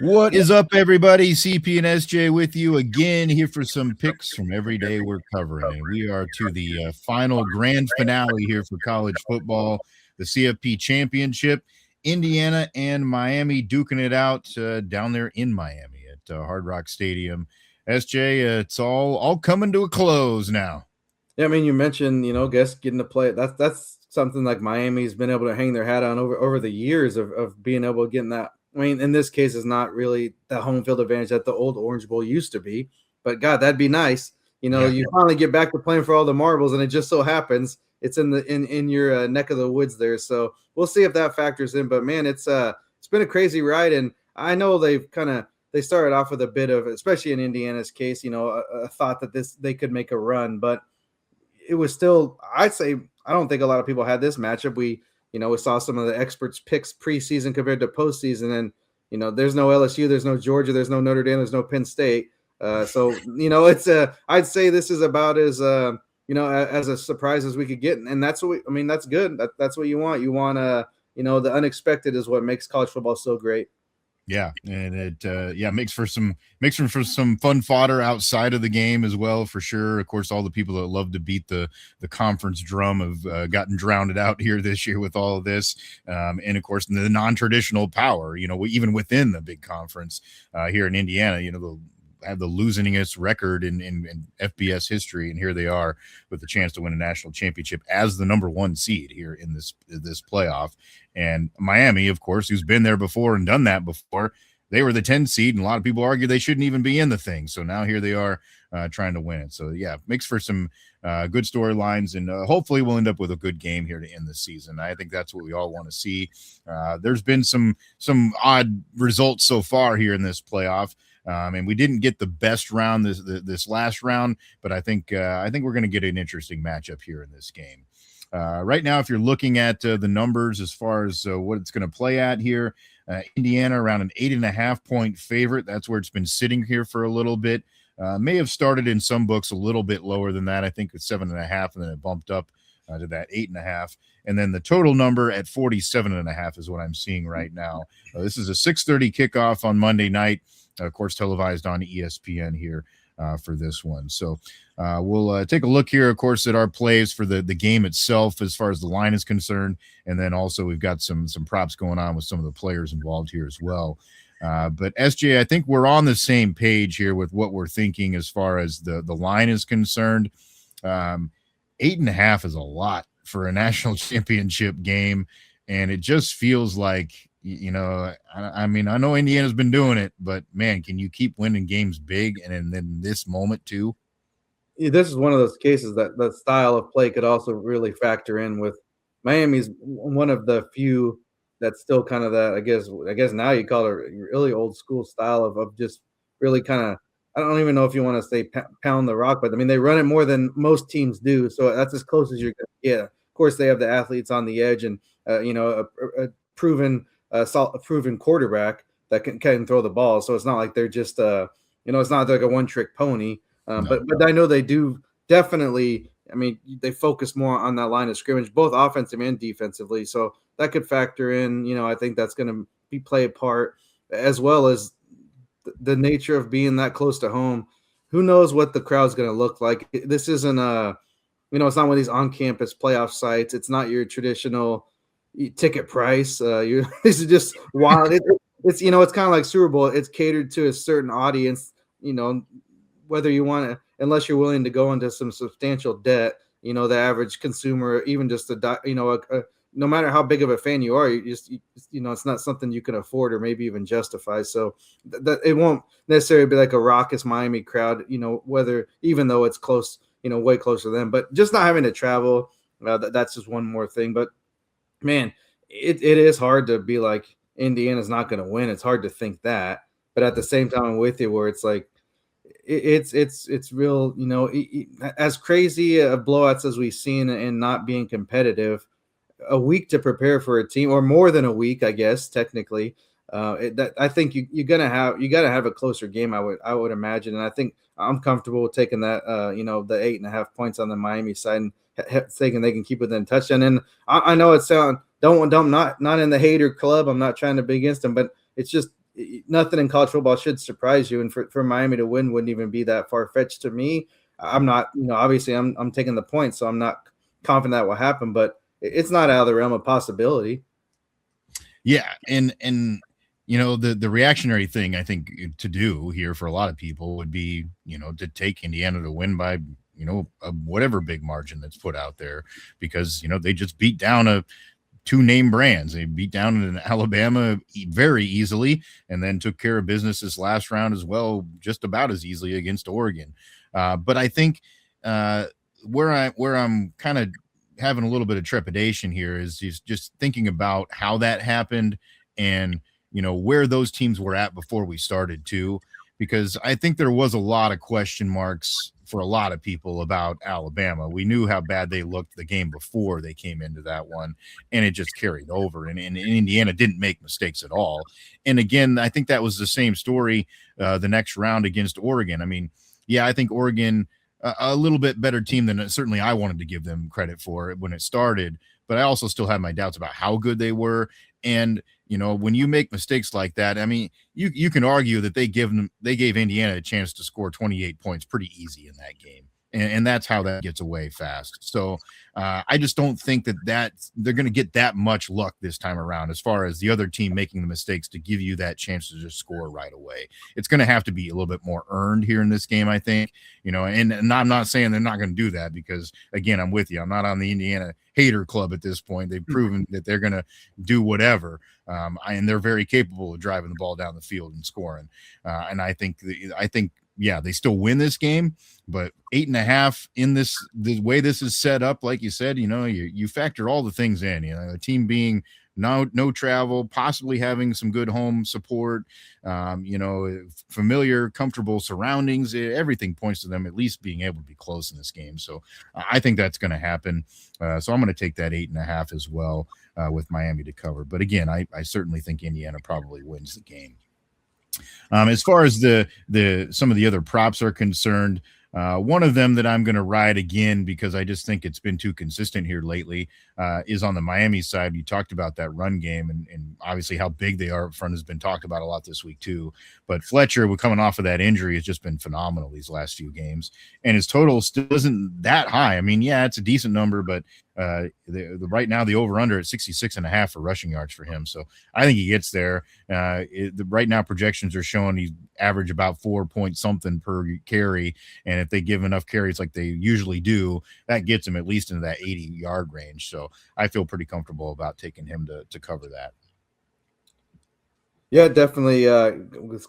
What is up, everybody? CP and SJ with you again, here for some picks from every day we're covering. And we are to the final grand finale here for college football, the CFP Championship. Indiana and Miami duking it out down there in Miami at Hard Rock Stadium. SJ, it's all coming to a close now. Yeah, I mean, you mentioned, guess getting to play. That's something like Miami's been able to hang their hat on over the years of being able to get in that. I mean, in this case, it's not really the home field advantage that the old Orange Bowl used to be. But God, that'd be nice. Yeah. You finally get back to playing for all the marbles, and it just so happens it's in your neck of the woods there. So we'll see if that factors in. But man, it's been a crazy ride, and I know they started off with a bit of, especially in Indiana's case, a thought that they could make a run, but it was still, I'd say, I don't think a lot of people had this matchup. We saw some of the experts picks preseason compared to postseason, and there's no LSU, there's no Georgia, there's no Notre Dame, there's no Penn State. So it's I'd say this is about as as a surprise as we could get, and that's that's good. That's what you want. You want the unexpected is what makes college football so great. Yeah, and it makes for some fun fodder outside of the game as well, for sure. Of course, all the people that love to beat the conference drum have gotten drowned out here this year with all of this, and of course the non-traditional power. Even within the big conference here in Indiana, they'll have the losingest record in FBS history, and here they are with the chance to win a national championship as the number one seed here in this playoff. And Miami, of course, who's been there before and done that before, they were the 10 seed, and a lot of people argue they shouldn't even be in the thing. So now here they are trying to win it. So yeah, makes for some good storylines, and hopefully we'll end up with a good game here to end the season. I think that's what we all want to see. There's been some odd results so far here in this playoff. And we didn't get the best round this last round, but I think we're going to get an interesting matchup here in this game. Right now, if you're looking at the numbers as far as what it's going to play at here, Indiana around an 8.5 point favorite. That's where it's been sitting here for a little bit. May have started in some books a little bit lower than that. I think it's 7.5, and then it bumped up to that 8.5. And then the total number at 47.5 is what I'm seeing right now. This is a 6:30 kickoff on Monday night. Of course, televised on ESPN here for this one. So we'll take a look here, of course, at our plays for the game itself as far as the line is concerned. And then also we've got some props going on with some of the players involved here as well. But SJ, I think we're on the same page here with what we're thinking as far as the line is concerned. 8.5 is a lot for a national championship game. And it just feels like, I mean, I know Indiana's been doing it, but man, can you keep winning games big and then this moment too? Yeah, this is one of those cases that the style of play could also really factor in with Miami's one of the few that's still kind of that, I guess now you call it really old school style of just really kind of, I don't even know if you want to say pound the rock, but I mean, they run it more than most teams do. So that's as close as you're going to get. Of course, they have the athletes on the edge and, a proven quarterback that can throw the ball. So it's not like they're just it's not like a one trick pony. No. But I know they do definitely. I mean, they focus more on that line of scrimmage, both offensive and defensively. So that could factor in. I think that's going to play a part, as well as the nature of being that close to home. Who knows what the crowd's going to look like? This isn't it's not one of these on-campus playoff sites. It's not your traditional ticket price. This is just wild. It's it's kind of like Super Bowl. It's catered to a certain audience. Whether you want to, unless you're willing to go into some substantial debt. The average consumer, even just no matter how big of a fan you are, it's not something you can afford or maybe even justify. So that it won't necessarily be like a raucous Miami crowd. Whether even though it's close, way closer to them, but just not having to travel. That's just one more thing. But man, it is hard to be like Indiana's not going to win. It's hard to think that, but at the same time, I'm with you where it's like it's real. As crazy of blowouts as we've seen and not being competitive, a week to prepare for a team, or more than a week, I guess technically. I think you got to have a closer game. I would imagine, and I think I'm comfortable with taking that. The 8.5 points on the Miami side and thinking they can keep within touchdown. And I know it sounds not in the hater club. I'm not trying to be against them, but it's just nothing in college football should surprise you. And for Miami to win wouldn't even be that far fetched to me. I'm not, obviously I'm taking the point, so I'm not confident that will happen, but it's not out of the realm of possibility. Yeah, and the reactionary thing I think to do here for a lot of people would be to take Indiana to win by whatever big margin that's put out there, because they just beat down two name brands. They beat down in Alabama very easily, and then took care of business this last round as well, just about as easily against Oregon. But I think where I'm kind of having a little bit of trepidation here is just thinking about how that happened, and where those teams were at before we started too, because I think there was a lot of question marks for a lot of people about Alabama. We knew how bad they looked the game before they came into that one, and it just carried over, and Indiana didn't make mistakes at all. And again, I think that was the same story the next round against Oregon. I mean, yeah, I think Oregon a little bit better team than certainly I wanted to give them credit for when it started, but I also still have my doubts about how good they were. And when you make mistakes like that, I mean, you can argue that they gave Indiana a chance to score 28 points pretty easy in that game, and that's how that gets away fast. So I just don't think that they're going to get that much luck this time around, as far as the other team making the mistakes to give you that chance to just score right away. It's going to have to be a little bit more earned here in this game, I think. And I'm not saying they're not going to do that, because again, I'm with you. I'm not on the Indiana hater club at this point. They've proven that they're going to do whatever. And they're very capable of driving the ball down the field and scoring. And I think, yeah, they still win this game, but 8.5 in the way this is set up, like you said, you factor all the things in, the team being no travel, possibly having some good home support, familiar, comfortable surroundings. Everything points to them at least being able to be close in this game. So I think that's going to happen. So I'm going to take that 8.5 as well, with Miami to cover. But again, I certainly think Indiana probably wins the game. As far as some of the other props are concerned, one of them that I'm going to ride again, because I just think it's been too consistent here lately, is on the Miami side. You talked about that run game, and obviously how big they are up front has been talked about a lot this week too. But Fletcher, coming off of that injury, has just been phenomenal these last few games, and his total still isn't that high. I mean, yeah, it's a decent number, but right now the over-under at 66.5 for rushing yards for him. So I think he gets there. Right now projections are showing he's average about 4 point something per carry, and if they give enough carries like they usually do, that gets him at least into that 80-yard range. So I feel pretty comfortable about taking him to cover that. Yeah, definitely.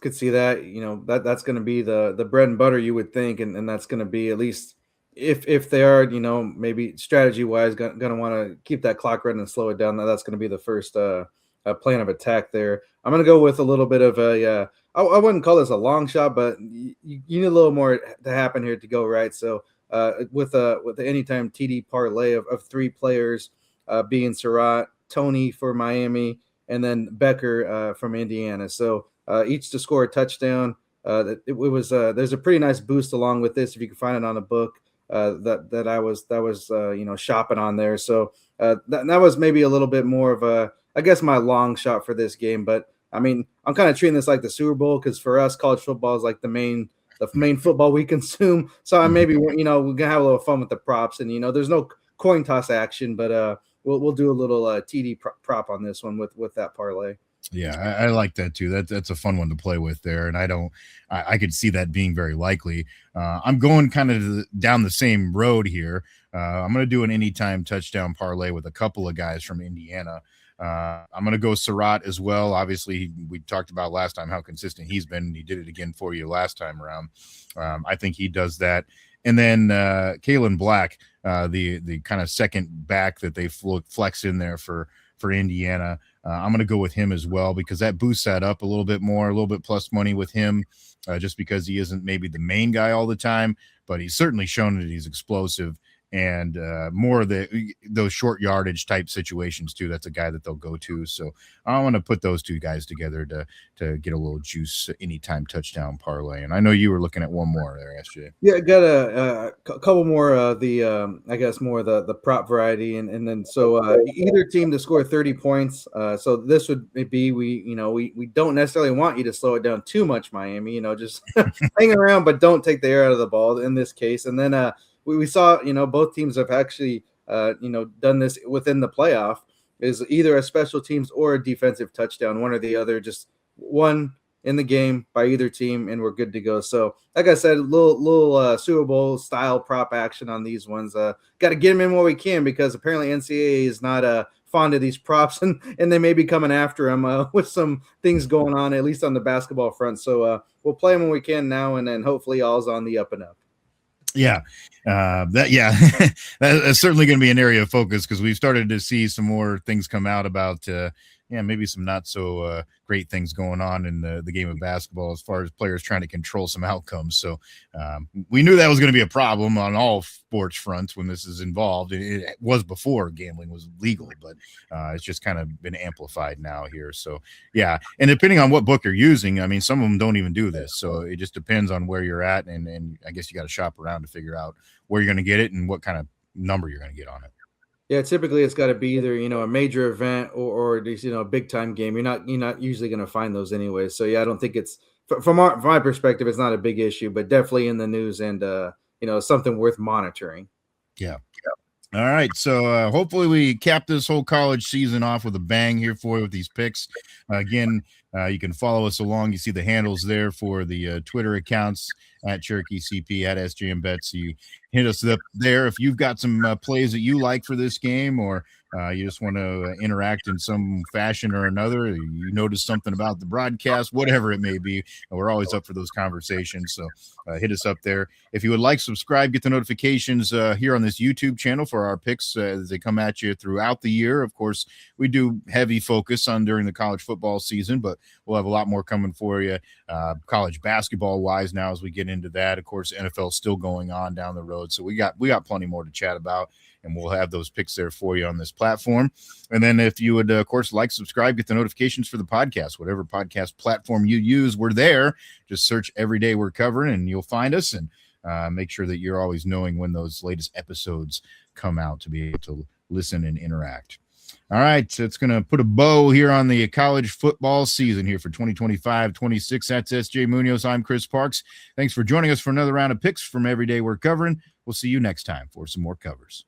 Could see that. That's going to be the bread and butter, you would think, and that's going to be, at least if they are, maybe strategy wise, going to want to keep that clock running and slow it down. That's going to be the first plan of attack there. I'm going to go with a little bit of a. I wouldn't call this a long shot, but you need a little more to happen here to go right. So with the anytime TD parlay of 3 players, being Surratt, Tony for Miami, and then Becker from Indiana. So each to score a touchdown. It was there's a pretty nice boost along with this if you can find it on a book that I was shopping on there. So that was maybe a little bit more of I guess my long shot for this game. But I mean, I'm kind of treating this like the Super Bowl, because for us, college football is like the main football we consume. So I maybe we're gonna have a little fun with the props, and there's no coin toss action, but we'll do a little TD prop on this one with that parlay. Yeah, I like that too. That's a fun one to play with there, and I could see that being very likely. I'm going kind of down the same road here. I'm going to do an anytime touchdown parlay with a couple of guys from Indiana. I'm going to go Surratt as well. Obviously, we talked about last time how consistent he's been, and he did it again for you last time around. I think he does that. And then Kalen Black, the kind of second back that they flex in there for Indiana. I'm going to go with him as well, because that boosts that up a little bit more, a little bit plus money with him, just because he isn't maybe the main guy all the time, but he's certainly shown that he's explosive. and more of those short yardage type situations too. That's a guy that they'll go to. So I want to put those two guys together to get a little juice anytime touchdown parlay. And I know you were looking at one more there, SJ. Yeah, got a couple more I guess more the prop variety, and then so either team to score 30 points. So this would be we don't necessarily want you to slow it down too much, Miami. Just hang around, but don't take the air out of the ball in this case. And then we saw both teams have actually done this within the playoff, is either a special teams or a defensive touchdown, one or the other, just one in the game by either team, and we're good to go. So, like I said, little Super Bowl style prop action on these ones. Got to get them in while we can, because apparently NCAA is not fond of these props, and they may be coming after them with some things going on, at least on the basketball front. So we'll play them when we can now, and then hopefully all's on the up and up. Yeah, that's certainly going to be an area of focus, because we've started to see some more things come out about maybe some not so great things going on in the game of basketball as far as players trying to control some outcomes. So we knew that was going to be a problem on all sports fronts when this is involved. It was before gambling was legal, but it's just kind of been amplified now here. So yeah, and depending on what book you're using, I mean, some of them don't even do this. So it just depends on where you're at, and I guess you got to shop around to figure out where you're going to get it and what kind of number you're going to get on it. Yeah, typically it's got to be either a major event or these a big time game. You're not usually going to find those anyway. So yeah, I don't think it's from my perspective, it's not a big issue, but definitely in the news, and something worth monitoring. Yeah. All right, so hopefully we cap this whole college season off with a bang here for you with these picks. Again, you can follow us along. You see the handles there for the Twitter accounts at Cherokee CP, at SJM Bets. So you hit us up there if you've got some plays that you like for this game, or you just want to interact in some fashion or another. You notice something about the broadcast, whatever it may be. We're always up for those conversations. So hit us up there. If you would like, subscribe, get the notifications here on this YouTube channel for our picks as they come at you throughout the year. Of course, we do heavy focus on during the college football season, but we'll have a lot more coming for you college basketball wise now as we get into that. Of course, NFL is still going on down the road. So we got plenty more to chat about, and we'll have those picks there for you on this platform. And then if you would, of course, like, subscribe, get the notifications for the podcast, whatever podcast platform you use, we're there. Just search Every Day We're Covering, and you'll find us, and make sure that you're always knowing when those latest episodes come out to be able to listen and interact. All right, so it's going to put a bow here on the college football season here for 2025-26. That's SJ Munoz. I'm Chris Parks. Thanks for joining us for another round of picks from Every Day We're Covering. We'll see you next time for some more covers.